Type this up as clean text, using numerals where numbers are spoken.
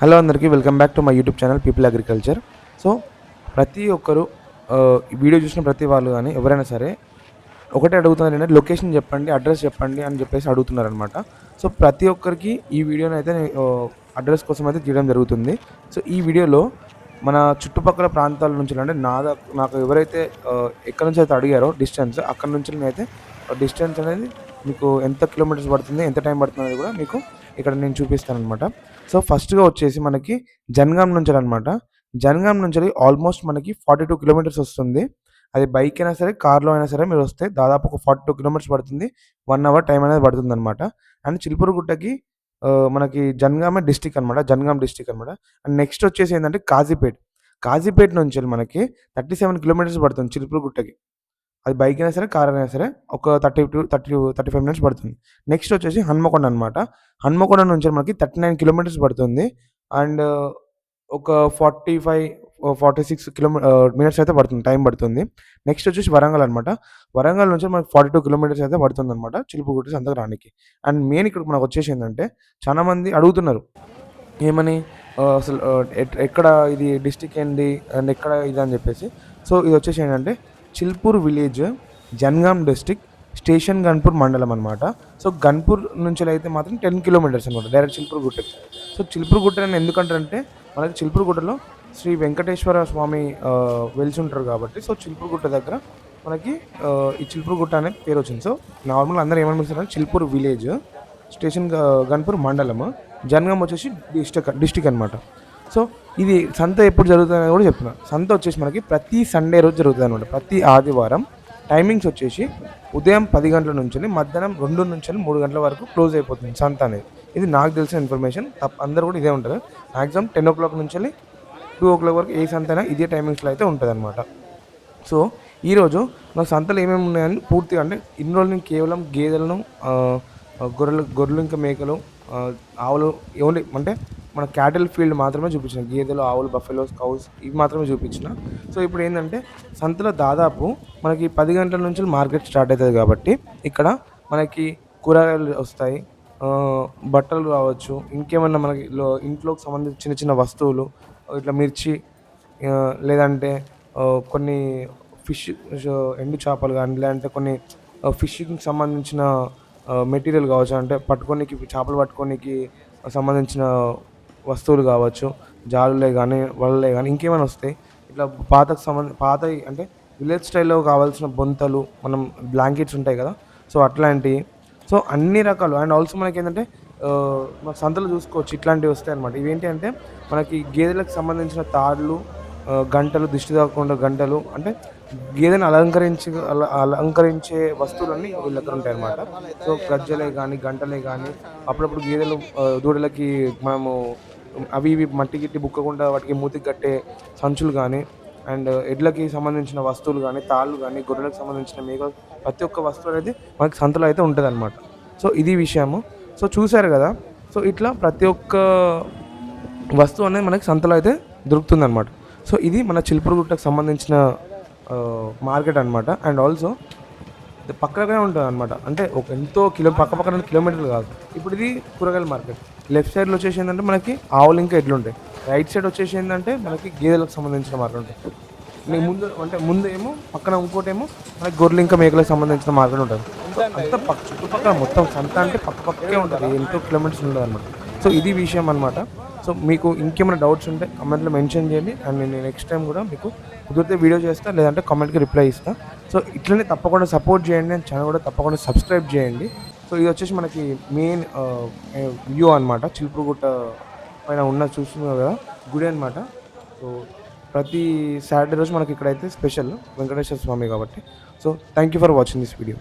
Hello అందరికీ welcome back to my YouTube channel people agriculture. So ప్రతి ఒక్కరు ఈ వీడియో చూసిన ప్రతి వాళ్ళు కానీ ఎవరైనా సరే ఒకటే అడుగుతున్నారు ఏంటంటే లొకేషన్ చెప్పండి, అడ్రస్ చెప్పండి అని చెప్పేసి అడుగుతున్నారనమాట. సో ప్రతి ఒక్కరికి ఈ వీడియోని అయితే అడ్రస్ కోసం అయితే తీయడం జరుగుతుంది. సో ఈ వీడియోలో మన చుట్టుపక్కల ప్రాంతాల నుంచి అంటే నాకు ఎవరైతే ఎక్కడి నుంచి అయితే అడిగారో డిస్టెన్స్ అక్కడ నుంచి నేనైతే డిస్టెన్స్ అనేది మీకు ఎంత కిలోమీటర్స్ పడుతుంది, ఎంత టైం పడుతుంది అనేది కూడా మీకు ఇక్కడ నేను చూపిస్తానమాట. సో ఫస్ట్గా వచ్చేసి మనకి జనగాం నుంచి అనమాట. జనగాం నుంచి ఆల్మోస్ట్ మనకి 42 కిలోమీటర్స్ వస్తుంది. అది బైక్ అయినా సరే, కార్లో అయినా సరే మీరు వస్తే దాదాపు ఒక 42 కిలోమీటర్స్ పడుతుంది. 1 అవర్ టైం అనేది పడుతుందనమాట. అండ్ చిలుకూరుగుట్టకి మనకి జనగామే డిస్ట్రిక్ట్ అనమాట. జనగాం డిస్ట్రిక్ట్ అనమాట. అండ్ నెక్స్ట్ వచ్చేసి ఏంటంటే కాజీపేట్. కాజీపేట నుంచి మనకి 37 కిలోమీటర్స్ పడుతుంది చిలుకూరుగుట్టకి. అది బైక్ అయినా సరే, కార్ అయినా సరే ఒక 35 మినిట్స్ పడుతుంది. నెక్స్ట్ వచ్చేసి హన్మకొండ అనమాట. హన్మకొండ నుంచి మనకి 39 కిలోమీటర్స్ పడుతుంది. అండ్ ఒక 46 మినిట్స్ అయితే పడుతుంది, టైం పడుతుంది. నెక్స్ట్ వచ్చేసి వరంగల్ అనమాట. వరంగల్ నుంచి మనకి 42 కిలోమీటర్స్ అయితే పడుతుందనమాట చిలుపుగుట్ట సంతకు రానికి. అండ్ మెయిన్ ఇక్కడ మనకు వచ్చేసి ఏంటంటే చాలామంది అడుగుతున్నారు ఏమని, అసలు ఎక్కడ ఇది డిస్టిక్ ఏంటి అండ్ ఎక్కడ ఇది అని చెప్పేసి. సో ఇది వచ్చేసి ఏంటంటే Chilpur village, Jangaon district, station Ghanpur మండలం అనమాట. సో గన్పూర్ నుంచి అయితే మాత్రం 10 కిలోమీటర్స్ అనమాట డైరెక్ట్ చిల్పూర్ గుట్టకి. సో చిల్పూర్ గుట్ట అని ఎందుకంటారంటే మనకి చిల్పూర్ గుట్టలో శ్రీ వెంకటేశ్వర స్వామి వెలిసి ఉంటారు కాబట్టి. సో చిల్పూర్ గుట్ట దగ్గర మనకి ఈ చిల్పూర్ గుట్ట అనే పేరు వచ్చింది. సో నార్మల్గా అందరూ ఏమని పిలుస్తారంటే చిల్పూర్ విలేజ్, స్టేషన్ గన్పూర్ మండలము, జనగాం వచ్చేసి డిస్టిక్ అనమాట. సో ఇది సంత ఎప్పుడు జరుగుతుందని కూడా చెప్తున్నాను. సంత వచ్చేసి మనకి ప్రతి సండే రోజు జరుగుతుంది అనమాట, ప్రతి ఆదివారం. టైమింగ్స్ వచ్చేసి ఉదయం 10 గంటల నుంచి మధ్యాహ్నం 2 నుంచి 3 గంటల వరకు క్లోజ్ అయిపోతుంది సంత అనేది. ఇది నాకు తెలిసిన ఇన్ఫర్మేషన్. అందరూ కూడా ఇదే ఉంటుంది. మ్యాక్సిమం 10 o'clock నుంచి 2 o'clock వరకు ఏ సంత అయినా ఇదే టైమింగ్స్లో అయితే ఉంటుంది అనమాట. సో ఈరోజు నాకు సంతలు ఏమేమి ఉన్నాయని పూర్తిగా, అంటే ఇన్ని రోజులు నేను కేవలం గేదెలను, గొర్రెలు ఇంకా మేకలు, ఆవులు ఓన్లీ అంటే మన క్యాటిల్ ఫీల్డ్ మాత్రమే చూపించిన, గేదెలు, ఆవులు, బఫెలోస్, కౌస్ ఇవి మాత్రమే చూపించిన. సో ఇప్పుడు ఏంటంటే సంతలో దాదాపు మనకి 10 గంటల నుంచి మార్కెట్ స్టార్ట్ అవుతుంది కాబట్టి ఇక్కడ మనకి కూరగాయలు వస్తాయి, బట్టలు కావచ్చు, ఇంకేమన్నా మనకి ఇంట్లోకి సంబంధించిన చిన్న చిన్న వస్తువులు, ఇట్లా మిర్చి, లేదంటే కొన్ని ఫిష్, ఎండు చేపలు కానీ, లేదంటే కొన్ని ఫిషింగ్కి సంబంధించిన మెటీరియల్ కావచ్చు, అంటే పట్టుకోనికి, చేపలు పట్టుకోనికి సంబంధించిన వస్తువులు కావచ్చు, జాలులే కానీ, వలలే కానీ, ఇంకేమైనా వస్తాయి. ఇట్లా పాత అంటే విలేజ్ స్టైల్లో కావాల్సిన బొంతలు, మనం బ్లాంకెట్స్ ఉంటాయి కదా, సో అట్లాంటివి. సో అన్ని రకాలు. అండ్ ఆల్సో మనకి ఏంటంటే మన సంతలు చూసుకోవచ్చు ఇట్లాంటివి వస్తాయి అనమాట. ఇవేంటి అంటే మనకి గేదెలకు సంబంధించిన తాళ్ళు, గంటలు, దిష్టి తాగకుండా గంటలు, అంటే గేదెని అలంకరించే వస్తువులన్నీ వీళ్ళ దగ్గర ఉంటాయి అన్నమాట. సో గజ్జలే కానీ, గంటలే కానీ, అప్పుడప్పుడు గేదెలు దూడలకి మనము అవి ఇవి మట్టి గిట్టి బుక్కకుండా వాటికి మూతికి కట్టే సంచులు కానీ, అండ్ ఎడ్లకి సంబంధించిన వస్తువులు కానీ, తాళ్ళు కానీ, గొర్రెలకు సంబంధించిన మేకలు, ప్రతి ఒక్క వస్తువు అనేది మనకి సంతలో అయితే ఉంటుంది అనమాట. సో ఇది విషయము. సో చూశారు కదా. సో ఇట్లా ప్రతి ఒక్క వస్తువు అనేది మనకి సంతలో అయితే దొరుకుతుందన్నమాట. సో ఇది మన చిలుపురుగుట్టకు సంబంధించిన మార్కెట్ అనమాట. అండ్ ఆల్సో పక్కనే ఉంటుంది అనమాట, అంటే ఒక ఎంతో పక్కన కిలోమీటర్లు కాదు. ఇప్పుడు ఇది కూరగాయల మార్కెట్. లెఫ్ట్ సైడ్లో వచ్చేసి ఏంటంటే మనకి ఆవులు ఇంకా ఎడ్లు ఉంటాయి. రైట్ సైడ్ వచ్చేసి ఏంటంటే మనకి గేదెలకు సంబంధించిన మార్కెట్ ఉంటాయి. ముందు ఏమో పక్కన ఇంకోటేమో మనకి గొర్రెలు ఇంకా మేకలకు సంబంధించిన మార్కెట్ ఉంటుంది. అంతా చుట్టుపక్కల మొత్తం సంత అంటే పక్కకే ఉంటుంది, ఎంతో కిలోమీటర్స్ ఉంటుంది అనమాట. సో ఇది విషయం అనమాట. సో మీకు ఇంకేమైనా డౌట్స్ ఉంటే కమెంట్లో మెన్షన్ చేయండి. అండ్ నేను నెక్స్ట్ టైం కూడా మీకు కుదిరితే వీడియో చేస్తాను, లేదంటే కామెంట్కి రిప్లై ఇస్తాను. సో ఇట్లనే తప్పకుండా సపోర్ట్ చేయండి, అండ్ ఛానల్ కూడా తప్పకుండా సబ్స్క్రైబ్ చేయండి. సో ఇది వచ్చేసి మనకి మెయిన్ వ్యూ అనమాట, చిలుపురుగుట్ట పైన చూస్తున్నారు కదా గుడి అనమాట. సో ప్రతి సాటర్డే రోజు మనకి ఇక్కడైతే స్పెషల్ వెంకటేశ్వర స్వామి కాబట్టి. So thank you for watching this video.